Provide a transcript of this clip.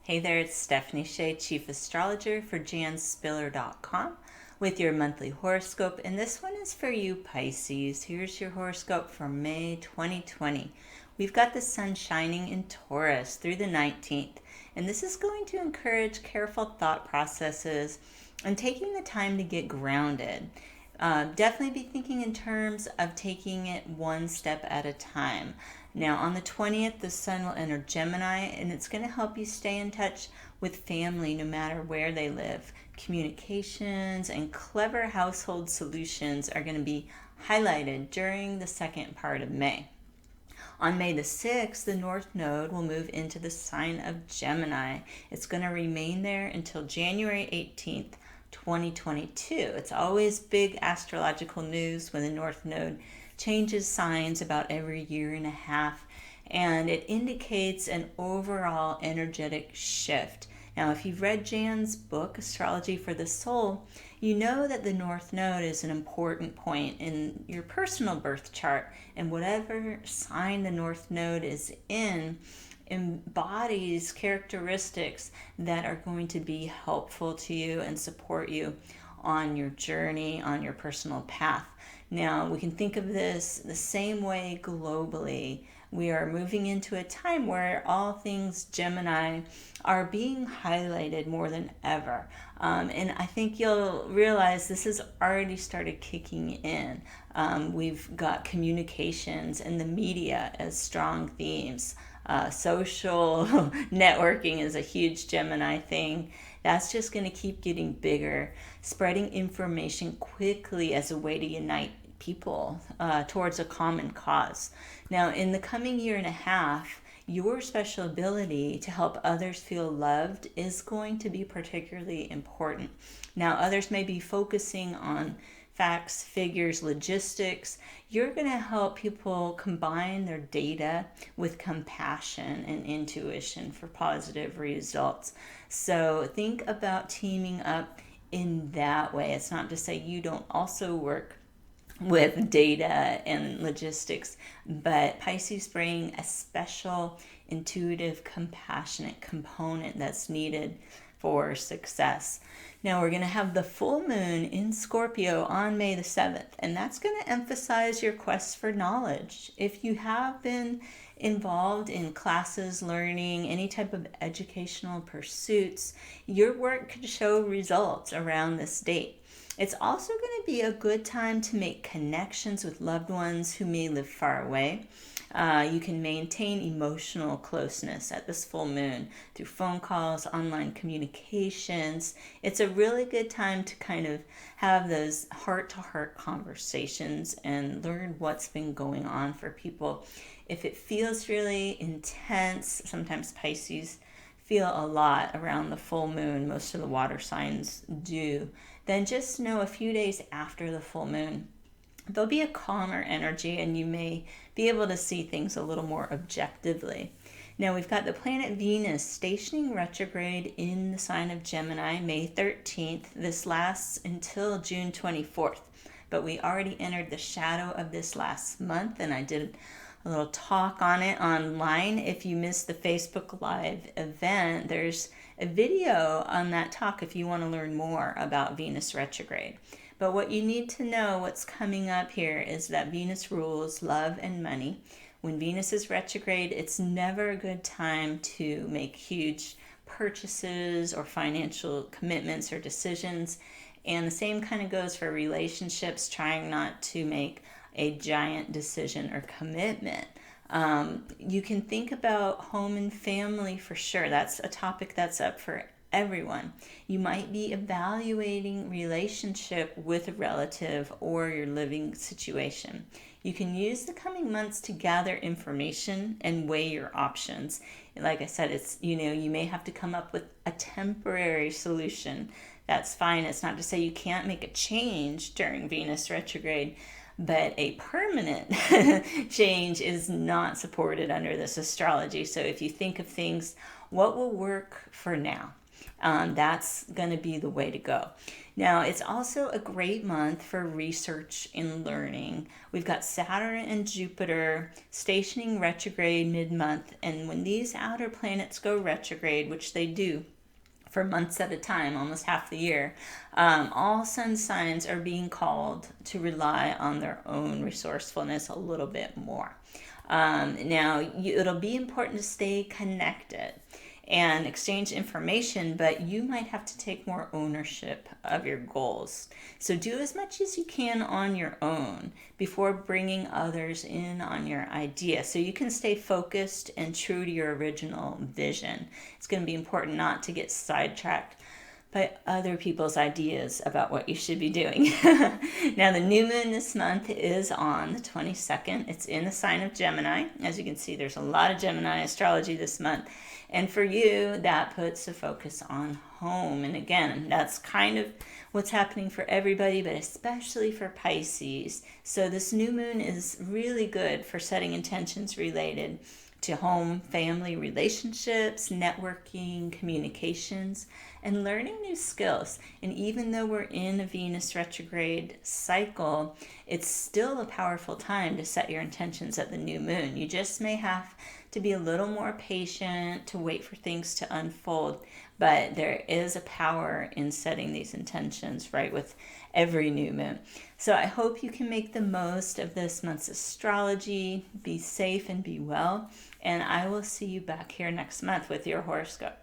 Hey there, it's Stephanie Shea, Chief Astrologer for janspiller.com with your monthly horoscope. And this one is for you, Pisces. Here's your horoscope for May 2020. We've got the sun shining in Taurus through the 19th. And this is going to encourage careful thought processes and taking the time to get grounded. Definitely be thinking in terms of taking it one step at a time. Now, on the 20th, the sun will enter Gemini, and it's going to help you stay in touch with family no matter where they live. Communications and clever household solutions are going to be highlighted during the second part of May. On May the 6th, the North Node will move into the sign of Gemini. It's going to remain there until January 18th, 2022. It's always big astrological news when the North Node changes signs about every year and a half, and it indicates an overall energetic shift. Now, if you've read Jan's book, Astrology for the Soul, you know that the North Node is an important point in your personal birth chart, and whatever sign the North Node is in embodies characteristics that are going to be helpful to you and support you on your journey, on your personal path. Now, we can think of this the same way globally. We are moving into a time where all things Gemini are being highlighted more than ever. And I think you'll realize this has already started kicking in. We've got communications and the media as strong themes. Social networking is a huge Gemini thing. That's just going to keep getting bigger, spreading information quickly as a way to unite people towards a common cause. Now, in the coming year and a half, your special ability to help others feel loved is going to be particularly important. Now, others may be focusing on facts, figures, logistics. You're going to help people combine their data with compassion and intuition for positive results. So think about teaming up in that way. It's not to say you don't also work with data and logistics, but Pisces bring a special, intuitive, compassionate component that's needed for success. Now we're going to have the full moon in Scorpio on May the 7th, and that's going to emphasize your quest for knowledge. If you have been involved in classes, learning, any type of educational pursuits, your work could show results around this date. It's also going to be a good time to make connections with loved ones who may live far away. You can maintain emotional closeness at this full moon through phone calls, online communications. It's a really good time to kind of have those heart-to-heart conversations and learn what's been going on for people. If it feels really intense, sometimes Pisces feel a lot around the full moon. Most of the water signs do. Then just know a few days after the full moon, there'll be a calmer energy and you may be able to see things a little more objectively. Now we've got the planet Venus stationing retrograde in the sign of Gemini, May 13th. This lasts until June 24th, but we already entered the shadow of this last month, and I did a little talk on it online. If you missed the Facebook Live event, there's a video on that talk if you want to learn more about Venus retrograde. But what you need to know, what's coming up here, is that Venus rules love and money. When Venus is retrograde, it's never a good time to make huge purchases or financial commitments or decisions. And the same kind of goes for relationships, trying not to make a giant decision or commitment. You can think about home and family for sure. That's a topic that's up for everyone. You might be evaluating relationship with a relative or your living situation. You can use the coming months to gather information and weigh your options. Like I said, it's, you may have to come up with a temporary solution. That's fine. It's not to say you can't make a change during Venus retrograde, but a permanent change is not supported under this astrology. So if you think of things, what will work for now? That's going to be the way to go. Now, it's also a great month for research and learning. We've got Saturn and Jupiter stationing retrograde mid-month, and when these outer planets go retrograde, which they do for months at a time, almost half the year, all sun signs are being called to rely on their own resourcefulness a little bit more. Now, it'll be important to stay connected and exchange information, but you might have to take more ownership of your goals. So do as much as you can on your own before bringing others in on your idea so you can stay focused and true to your original vision. It's going to be important not to get sidetracked by other people's ideas about what you should be doing. Now, the new moon this month is on the 22nd. It's in the sign of Gemini. As you can see, there's a lot of Gemini astrology this month. And for you, that puts a focus on home. And again, that's kind of what's happening for everybody, but especially for Pisces. So this new moon is really good for setting intentions related to home, family, relationships, networking, communications, and learning new skills. And even though we're in a Venus retrograde cycle, it's still a powerful time to set your intentions at the new moon. You just may have to be a little more patient to wait for things to unfold, but there is a power in setting these intentions right with every new moon. So I hope you can make the most of this month's astrology. Be safe and be well, and I will see you back here next month with your horoscope.